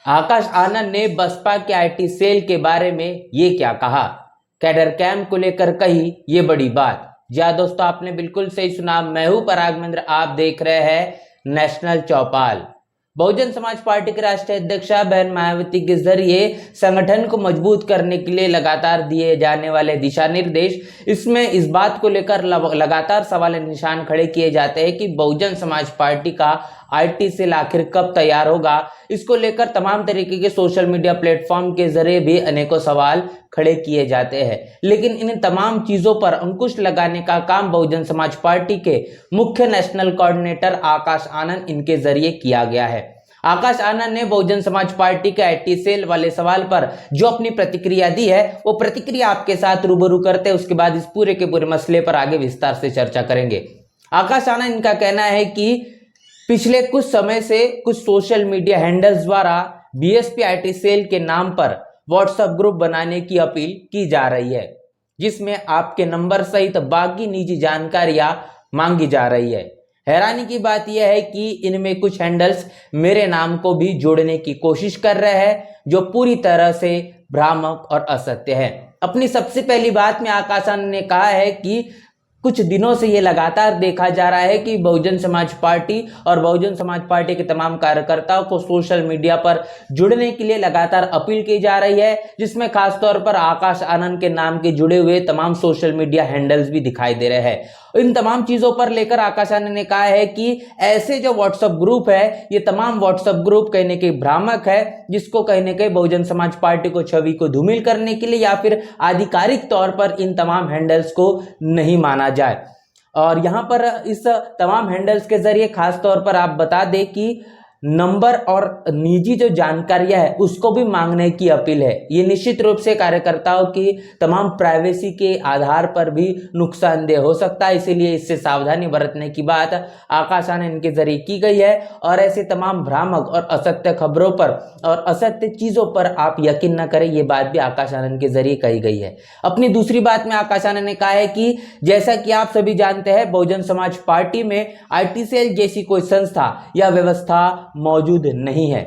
आकाश आनंद ने बसपा के IT cell के बारे में ये क्या कहा, कैडर कैंप को लेकर कही ये बड़ी बात। जी हाँ दोस्तों, आपने बिल्कुल सही सुना। मैं हूं पराग महेंद्र, आप देख रहे हैं नेशनल चौपाल। बहुजन समाज पार्टी के राष्ट्रीय अध्यक्षा बहन मायावती के जरिए संगठन को मजबूत करने के लिए लगातार दिए जाने वाले दिशा निर्देश, इसमें इस बात को लेकर लगातार सवाल निशान खड़े किए जाते हैं कि बहुजन समाज पार्टी का आईटी सेल आखिर कब तैयार होगा। इसको लेकर तमाम तरीके के सोशल मीडिया प्लेटफॉर्म के जरिए भी अनेकों सवाल खड़े किए जाते हैं, लेकिन इन तमाम चीजों पर अंकुश लगाने का काम बहुजन समाज पार्टी के मुख्य नेशनल कोऑर्डिनेटर आकाश आनंद इनके जरिए किया गया है। आकाश आनंद ने बहुजन समाज पार्टी के आईटी सेल वाले सवाल पर जो अपनी प्रतिक्रिया दी है, वो प्रतिक्रिया आपके साथ रूबरू करते हैं। उसके बाद इस पूरे के पूरे मसले पर आगे विस्तार से चर्चा करेंगे। आकाश आनंद इनका कहना है कि पिछले कुछ समय से कुछ सोशल मीडिया हैंडल्स द्वारा बीएसपी आईटी सेल के नाम पर व्हाट्सएप ग्रुप बनाने की अपील की जा रही है, जिसमें आपके नंबर सहित बाकी निजी जानकारियां मांगी जा रही है। हैरानी की बात यह है कि इनमें कुछ हैंडल्स मेरे नाम को भी जोड़ने की कोशिश कर रहे हैं, जो पूरी तरह से भ्रामक और असत्य है। अपनी सबसे पहली बात में आकाश आनंद ने कहा है कि कुछ दिनों से ये लगातार देखा जा रहा है कि बहुजन समाज पार्टी और बहुजन समाज पार्टी के तमाम कार्यकर्ताओं को सोशल मीडिया पर जुड़ने के लिए लगातार अपील की जा रही है, जिसमें खासतौर पर आकाश आनंद के नाम के जुड़े हुए तमाम सोशल मीडिया हैंडल्स भी दिखाई दे रहे हैं। इन तमाम चीजों पर लेकर आकाश आनंद ने कहा है कि ऐसे जो व्हाट्सएप ग्रुप है, ये तमाम व्हाट्सएप ग्रुप कहने के भ्रामक है, जिसको कहने के बहुजन समाज पार्टी को छवि को धूमिल करने के लिए या फिर आधिकारिक तौर पर इन तमाम हैंडल्स को नहीं माना जाए। और यहाँ पर इस तमाम हैंडल्स के जरिए खास तौर पर आप बता दें कि नंबर और निजी जो जानकारियां है उसको भी मांगने की अपील है। ये निश्चित रूप से कार्यकर्ताओं की तमाम प्राइवेसी के आधार पर भी नुकसानदेह हो सकता है, इसीलिए इससे सावधानी बरतने की बात आकाश आनंद इनके जरिए की गई है। और ऐसे तमाम भ्रामक और असत्य खबरों पर और असत्य चीजों पर आप यकीन न करें, ये बात भी आकाश आनंद के जरिए कही गई है। अपनी दूसरी बात में आकाश आनंद ने कहा है कि जैसा कि आप सभी जानते हैं, बहुजन समाज पार्टी में आईटी सेल जैसी कोई संस्था या व्यवस्था मौजूद नहीं है।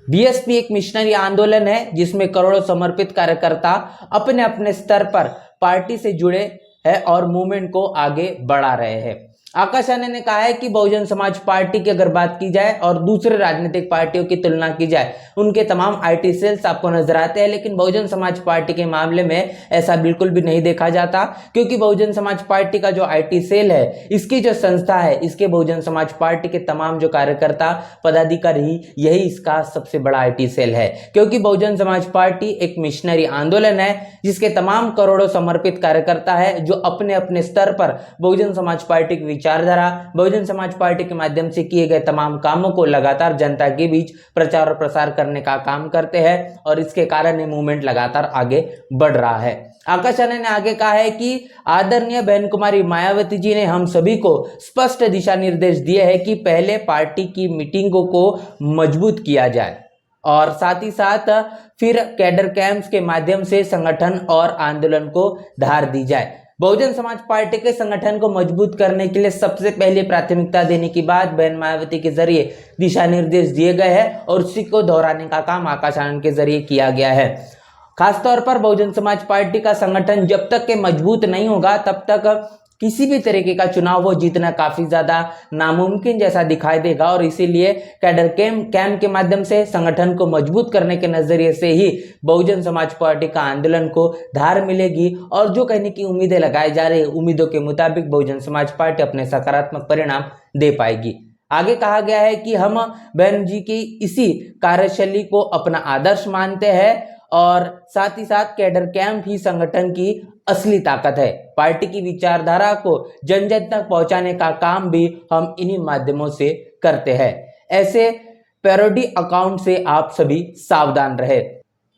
बीएसपी एक मिशनरी आंदोलन है, जिसमें करोड़ों समर्पित कार्यकर्ता अपने अपने स्तर पर पार्टी से जुड़े हैं और मूवमेंट को आगे बढ़ा रहे हैं। आकाश आनंद ने कहा है कि बहुजन समाज पार्टी की अगर बात की जाए और दूसरे राजनीतिक पार्टियों की तुलना की जाए, उनके तमाम आईटी सेल्स आपको नजर आते हैं, लेकिन बहुजन समाज पार्टी के मामले में ऐसा बिल्कुल भी नहीं देखा जाता, क्योंकि बहुजन समाज पार्टी का जो आईटी सेल है, इसकी जो संस्था है, इसके बहुजन समाज पार्टी के तमाम जो कार्यकर्ता पदाधिकारी, यही इसका सबसे बड़ा आईटी सेल है। क्योंकि बहुजन समाज पार्टी एक मिशनरी आंदोलन है, जिसके तमाम करोड़ों समर्पित कार्यकर्ता है, जो अपने अपने स्तर पर बहुजन समाज पार्टी की विचारधारा, बहुजन समाज पार्टी के माध्यम से किए गए तमाम कामों को लगातार जनता के बीच प्रचार और प्रसार करने का काम करते हैं, और इसके कारण ये मूवमेंट लगातार आगे बढ़ रहा है। आकाश आनंद ने आगे कहा है कि आदरणीय बहन कुमारी मायावती जी ने हम सभी को स्पष्ट दिशा निर्देश दिए हैं कि पहले पार्टी की मीटिंगों को मजबूत किया जाए और साथ ही साथ फिर कैडर कैंप्स के माध्यम से संगठन और आंदोलन को धार दी जाए। बहुजन समाज पार्टी के संगठन को मजबूत करने के लिए सबसे पहले प्राथमिकता देने की बात बहन मायावती के जरिए दिशा निर्देश दिए गए हैं, और उसी को दोहराने का काम आकाश आनंद के जरिए किया गया है। खासतौर पर बहुजन समाज पार्टी का संगठन जब तक के मजबूत नहीं होगा, तब तक किसी भी तरीके का चुनाव वो जीतना काफी ज्यादा नामुमकिन जैसा दिखाई देगा, और इसीलिए कैडर कैंप के माध्यम से संगठन को मजबूत करने के नजरिए से ही बहुजन समाज पार्टी का आंदोलन को धार मिलेगी, और जो कहने की उम्मीदें लगाई जा रही है, उम्मीदों के मुताबिक बहुजन समाज पार्टी अपने सकारात्मक परिणाम दे पाएगी। आगे कहा गया है कि हम बहन जी की इसी कार्यशैली को अपना आदर्श मानते हैं, और साथ ही साथ कैडर कैंप ही संगठन की असली ताकत है। पार्टी की विचारधारा को जन जन तक पहुंचाने का काम भी हम इन्हीं माध्यमों से करते हैं। ऐसे पैरोडी अकाउंट से आप सभी सावधान रहे।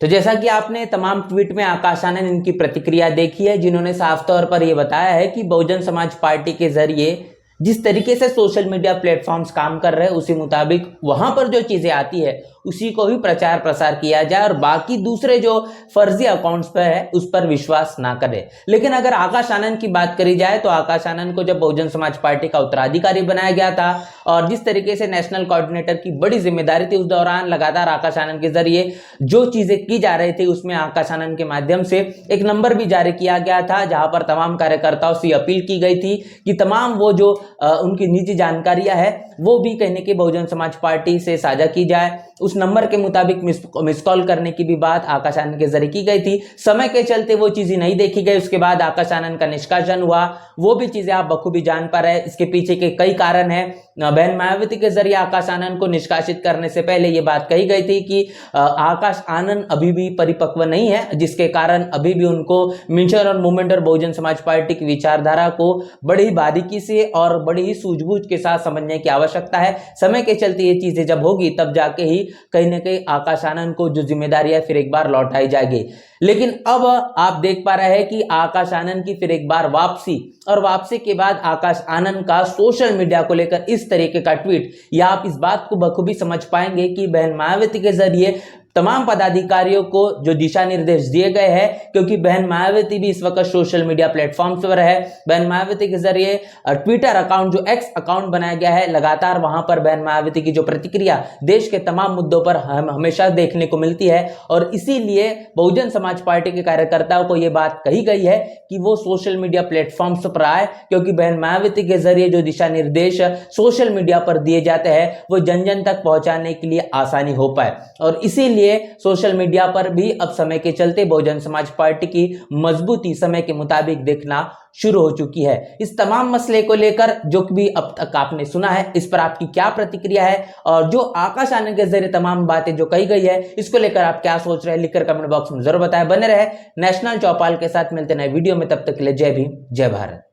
तो जैसा कि आपने तमाम ट्वीट में आकाश आनंद इनकी प्रतिक्रिया देखी है, जिन्होंने साफ तौर पर यह बताया है कि बहुजन समाज पार्टी के जरिए जिस तरीके से सोशल मीडिया प्लेटफॉर्म्स काम कर रहे हैं उसी मुताबिक वहां पर जो चीजें आती है उसी को ही प्रचार प्रसार किया जाए और बाकी दूसरे जो फर्जी अकाउंट्स पर है उस पर विश्वास ना करें। लेकिन अगर आकाश आनंद की बात करी जाए तो आकाश आनंद को जब बहुजन समाज पार्टी का उत्तराधिकारी बनाया गया था और जिस तरीके से नेशनल कोऑर्डिनेटर की बड़ी जिम्मेदारी थी, उस दौरान लगातार आकाश आनंद के जरिए जो चीजें की जा रही थी उसमें आकाश आनंद के माध्यम से एक नंबर भी जारी किया गया था जहां पर तमाम कार्यकर्ताओं से अपील की गई थी कि तमाम वो जो उनकी निजी जानकारियां है वो भी कहने की बहुजन समाज पार्टी से साझा की जाए। उस नंबर के मुताबिक मिस कॉल करने की भी बात आकाश आनंद के जरिए की गई थी। समय के चलते वो चीजें नहीं देखी गई, उसके बाद आकाश आनंद का निष्कासन हुआ, वो भी चीजें आप बखूबी जान पा रहे हैं। इसके पीछे के कई कारण है। बहन मायावती के जरिए आकाश आनंद को निष्कासित करने से पहले ये बात कही गई थी कि आकाश आनंद अभी भी परिपक्व नहीं है, जिसके कारण अभी भी उनको मिशन और मूवमेंट और बहुजन समाज पार्टी की विचारधारा को बड़ी ही बारीकी से और बड़ी ही सूझबूझ के साथ समझने की आवश्यकता है। समय के चलते ये चीजें जब होगी तब जाके ही कहीं ना कहीं आकाश आनंद को जो जिम्मेदारी है फिर एक बार लौटाई जाएगी। लेकिन अब आप देख पा रहे हैं कि आकाश आनंद की फिर एक बार वापसी, और वापसी के बाद आकाश आनंद का सोशल मीडिया को लेकर इस तरीके का ट्वीट, या आप इस बात को बखूबी समझ पाएंगे कि बहन मायावती के जरिए तमाम पदाधिकारियों को जो दिशा निर्देश दिए गए हैं, क्योंकि बहन मायावती भी इस वक्त सोशल मीडिया प्लेटफॉर्म्स पर है। बहन मायावती के जरिए ट्विटर अकाउंट जो एक्स अकाउंट बनाया गया है, लगातार वहां पर बहन मायावती की जो प्रतिक्रिया देश के तमाम मुद्दों पर हम हमेशा देखने को मिलती है, और इसीलिए बहुजन समाज पार्टी के कार्यकर्ताओं को यह बात कही गई है कि वो सोशल मीडिया प्लेटफॉर्म्स पर आए, क्योंकि बहन मायावती के जरिए जो दिशा निर्देश सोशल मीडिया पर दिए जाते हैं वो जन जन तक पहुंचाने के लिए आसानी हो पाए। और इसीलिए सोशल मीडिया पर भी अब समय के चलते बहुजन समाज पार्टी की मजबूती समय के मुताबिक देखना शुरू हो चुकी है। इस तमाम मसले को लेकर जो भी अब तक आपने सुना है, इस पर आपकी क्या प्रतिक्रिया है, और जो आकाश आनंद के जरिए तमाम बातें जो कही गई है इसको लेकर आप क्या सोच रहे हैं, लिखकर कमेंट बॉक्स में जरूर बताएं। बने रहे नेशनल चौपाल के साथ, मिलते नए वीडियो में, तब तक के लिए जय भीम जय भारत।